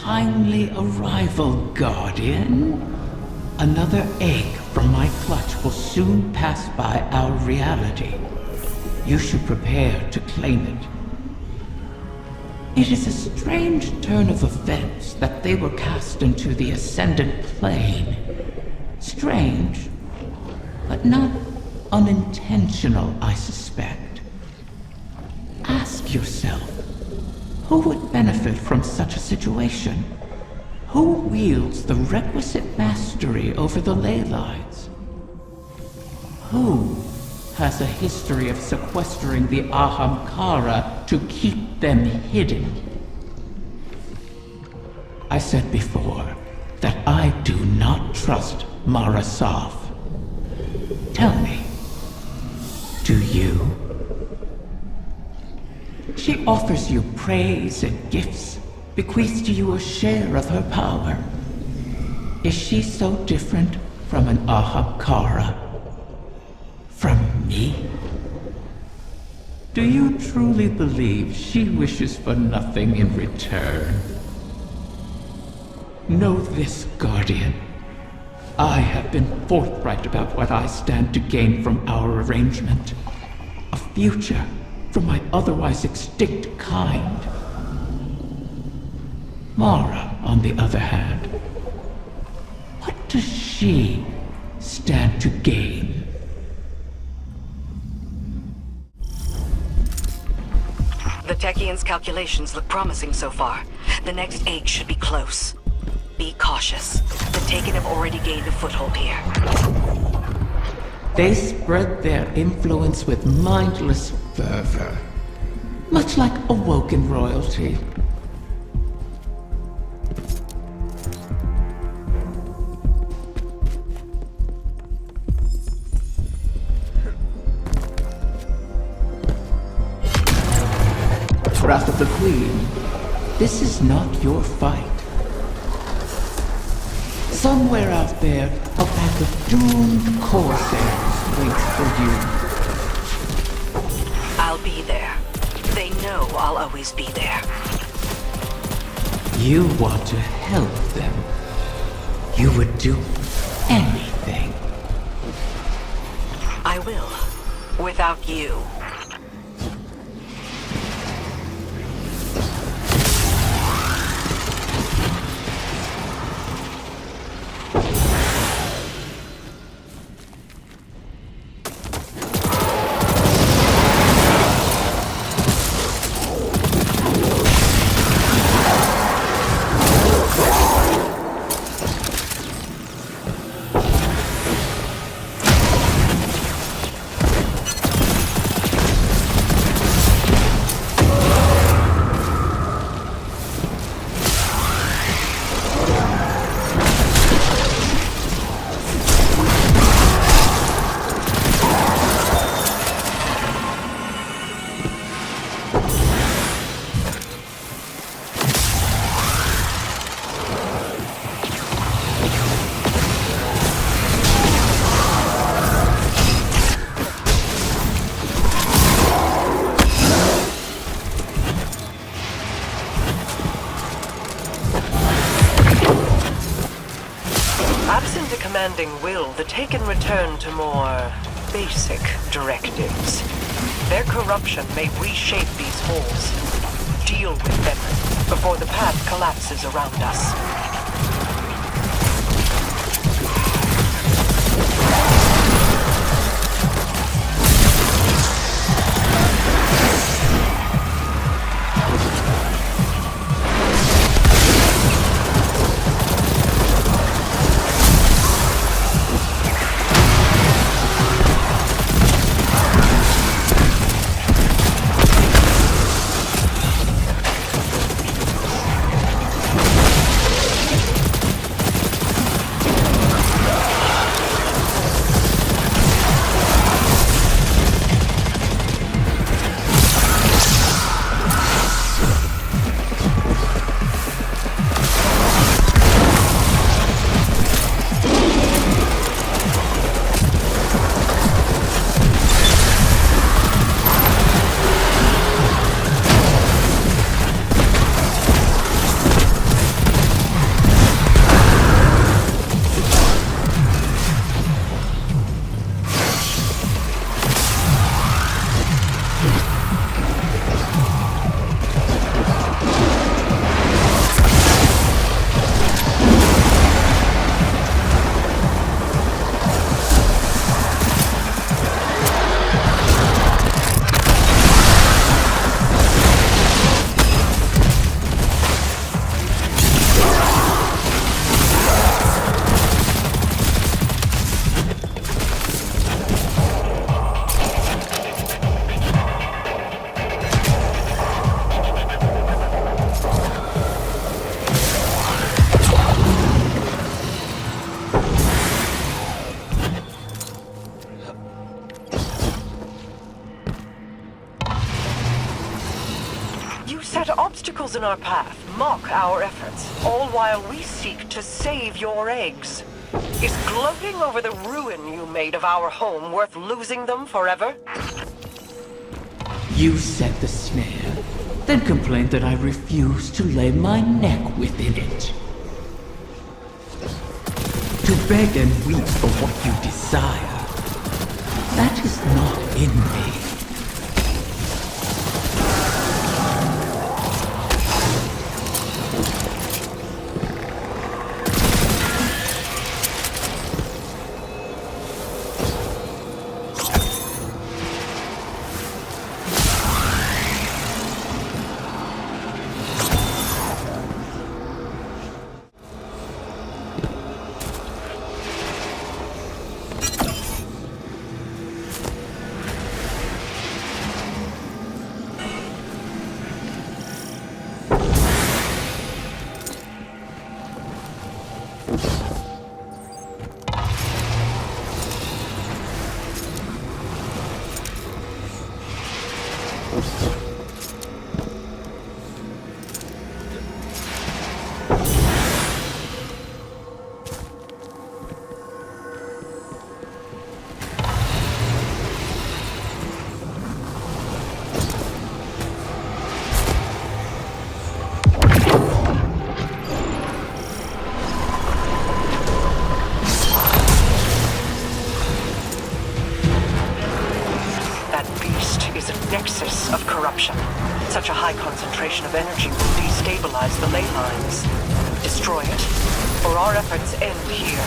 timely arrival, Guardian. Another egg from my clutch will soon pass by our reality. You should prepare to claim it. It is a strange turn of events that they were cast into the Ascendant Plane. Strange, but not unintentional, I suspect. Ask yourself, who would benefit from such a situation? Who wields the requisite mastery over the ley lines? Who has a history of sequestering the Ahamkara to keep them hidden? I said before that I do not trust Mara Saf. Tell me, do you? She offers you praise and gifts, bequeaths to you a share of her power. Is she so different from an Ahamkara? From me? Do you truly believe she wishes for nothing in return? Know this, Guardian. I have been forthright about what I stand to gain from our arrangement. A future for my otherwise extinct kind. Mara, on the other hand, what does she stand to gain? The Techian's calculations look promising so far. The next egg should be close. Be cautious. The Taken have already gained a foothold here. They spread their influence with mindless fervor, much like awoken royalty. Wrath of the Queen, this is not your fight. Somewhere out there, a pack of doomed corsairs waits for you. I'll be there. They know I'll always be there. You want to help them. You would do anything. I will. Without you. Absent a commanding will, the Taken return to more basic directives. Their corruption may reshape these halls. Deal with them before the path collapses around us. set obstacles in our path, mock our efforts, all while we seek to save your eggs. Is gloating over the ruin you made of our home worth losing them forever? You set the snare, then complained that I refused to lay my neck within it. To beg and weep for what you desire, that is not in me. Nexus of corruption. Such a high concentration of energy will destabilize the ley lines. Destroy it, or our efforts end here.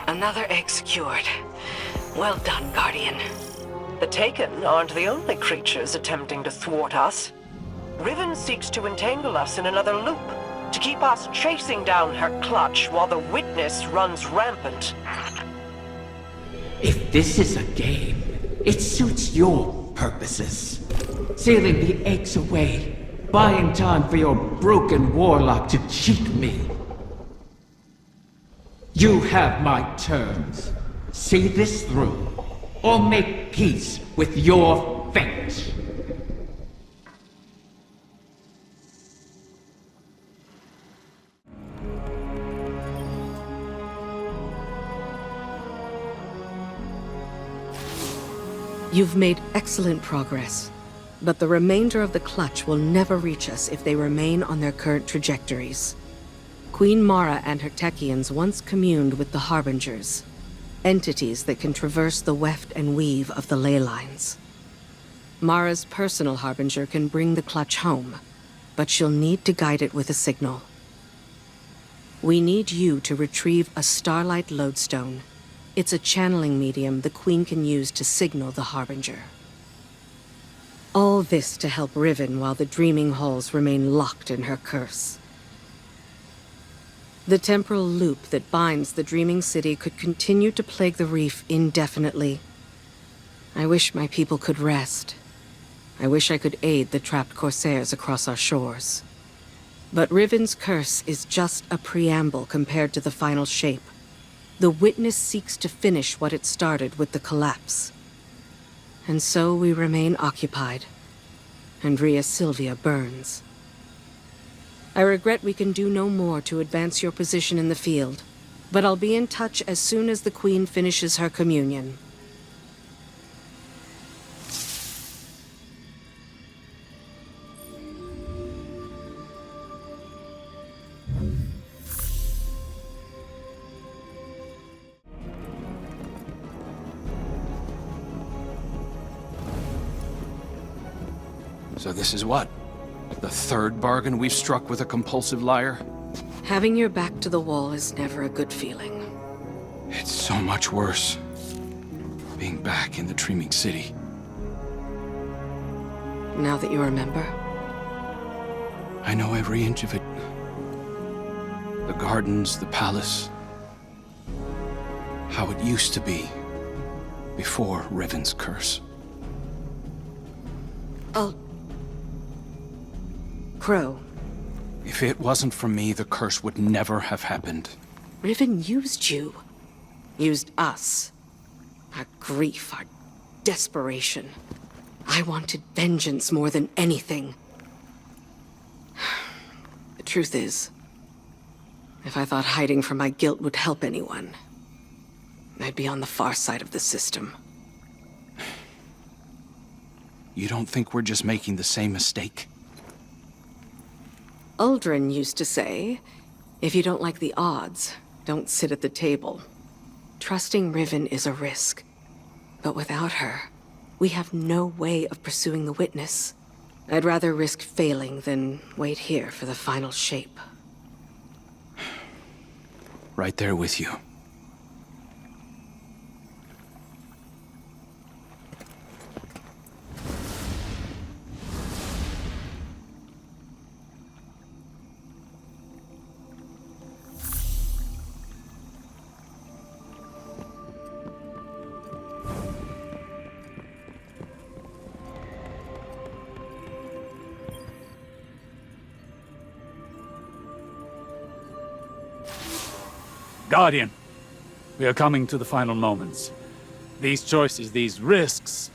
Another egg secured. Well done, Guardian. The Taken aren't the only creatures attempting to thwart us. Riven seeks to entangle us in another loop, to keep us chasing down her clutch while the Witness runs rampant. If this is a game, it suits your purposes. Sealing the eggs away, buying time for your broken warlock to cheat me. You have my terms. See this through, or make peace with your fate. You've made excellent progress, but the remainder of the clutch will never reach us if they remain on their current trajectories. Queen Mara and her Techians once communed with the Harbingers, entities that can traverse the weft and weave of the ley lines. Mara's personal Harbinger can bring the clutch home, but she'll need to guide it with a signal. We need you to retrieve a Starlight Lodestone. It's a channeling medium the Queen can use to signal the Harbinger. All this to help Riven while the Dreaming Halls remain locked in her curse. The temporal loop that binds the Dreaming City could continue to plague the reef indefinitely. I wish my people could rest. I wish I could aid the trapped Corsairs across our shores. But Riven's curse is just a preamble compared to the final shape. The Witness seeks to finish what it started with the collapse. And so we remain occupied. And Rhea Sylvia burns. I regret we can do no more to advance your position in the field, but I'll be in touch as soon as the Queen finishes her communion. So this is what? The third bargain we've struck with a compulsive liar? Having your back to the wall is never a good feeling. It's so much worse. Being back in the Dreaming City. Now that you remember? I know every inch of it. The gardens, the palace. How it used to be. Before Riven's curse. Crow. If it wasn't for me, the curse would never have happened. Riven used you. Used us. Our grief, our desperation. I wanted vengeance more than anything. The truth is, if I thought hiding from my guilt would help anyone, I'd be on the far side of the system. You don't think we're just making the same mistake? Uldren used to say, if you don't like the odds, don't sit at the table. Trusting Riven is a risk. But without her, we have no way of pursuing the Witness. I'd rather risk failing than wait here for the final shape. Right there with you. Guardian, we are coming to the final moments. These choices, these risks,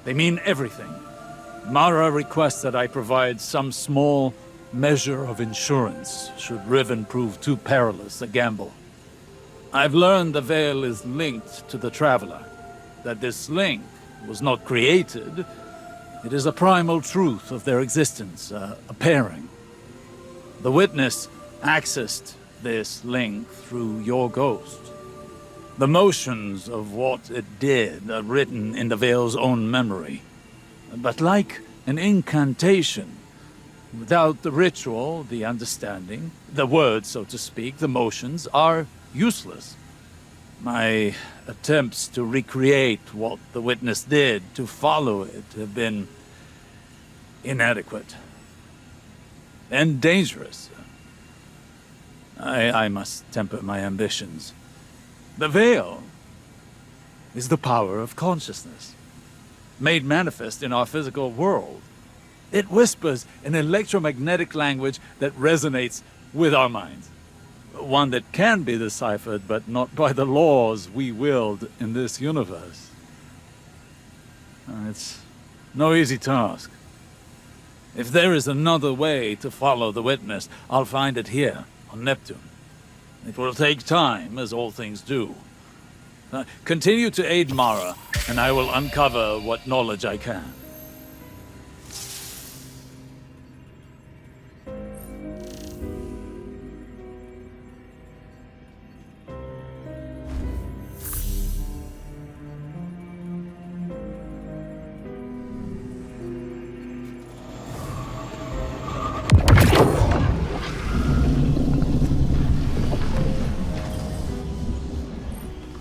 they mean everything. Mara requests that I provide some small measure of insurance should Riven prove too perilous a gamble. I've learned the Veil is linked to the Traveler, that this link was not created. It is a primal truth of their existence, a pairing. The Witness accessed this link through your ghost. The motions of what it did are written in the Veil's own memory. But like an incantation, without the ritual, the understanding, the words, so to speak, the motions are useless. My attempts to recreate what the Witness did, to follow it, have been inadequate. And dangerous. I must temper my ambitions. The Veil is the power of consciousness, made manifest in our physical world. It whispers an electromagnetic language that resonates with our minds. One that can be deciphered, but not by the laws we wield in this universe. It's no easy task. If there is another way to follow the Witness, I'll find it here, on Neptune. It will take time, as all things do. Continue to aid Mara, and I will uncover what knowledge I can.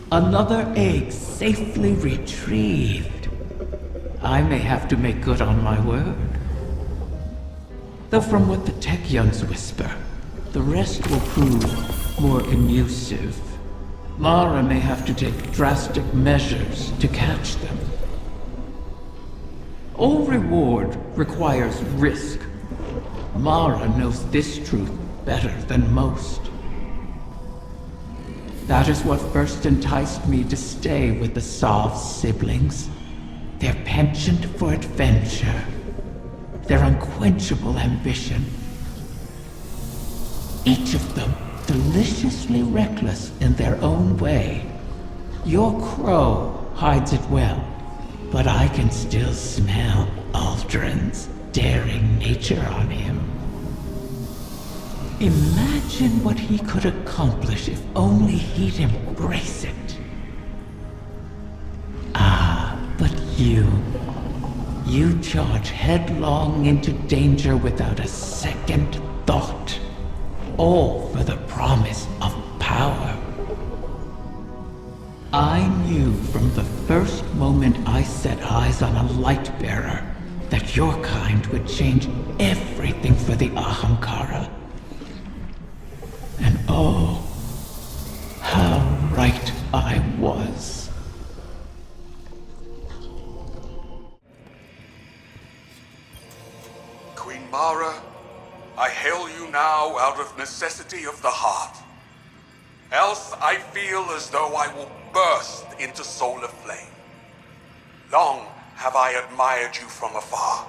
Another egg safely retrieved. I may have to make good on my word. Though from what the Techyons whisper, the rest will prove more elusive. Mara may have to take drastic measures to catch them. All reward requires risk. Mara knows this truth better than most. That is what first enticed me to stay with the Sov siblings. Their penchant for adventure. Their unquenchable ambition. Each of them deliciously reckless in their own way. Your crow hides it well, but I can still smell Aldrin's daring nature on him. Imagine what he could accomplish if only he'd embrace it. Ah, but you charge headlong into danger without a second thought. All for the promise of power. I knew from the first moment I set eyes on a light bearer that your kind would change everything for the Ahamkara. And oh, how right I was. Queen Mara, I hail you now out of necessity of the heart. Else I feel as though I will burst into solar flame. Long have I admired you from afar,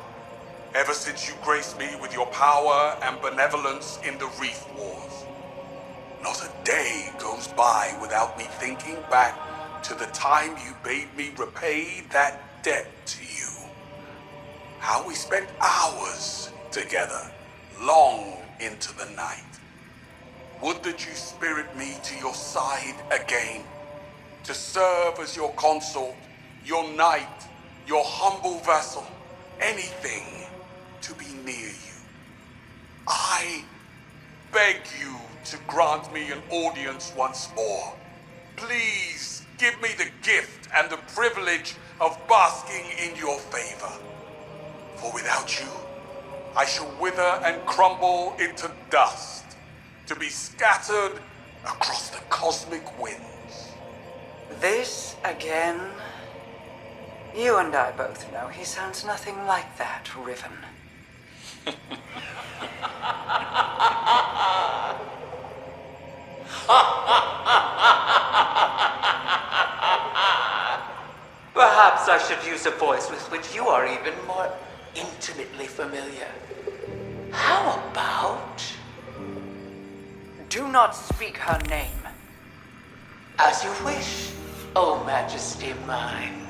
ever since you graced me with your power and benevolence in the Reef Wars. Not a day goes by without me thinking back to the time you bade me repay that debt to you. How we spent hours together, long into the night. Would that you spirit me to your side again, to serve as your consort, your knight, your humble vassal, anything to be near you. I beg you to grant me an audience once more. Please give me the gift and the privilege of basking in your favor. For without you, I shall wither and crumble into dust, to be scattered across the cosmic winds. This again? You and I both know he sounds nothing like that, Riven. Perhaps I should use a voice with which you are even more intimately familiar. How about... Do not speak her name. As you wish, O Majesty mine.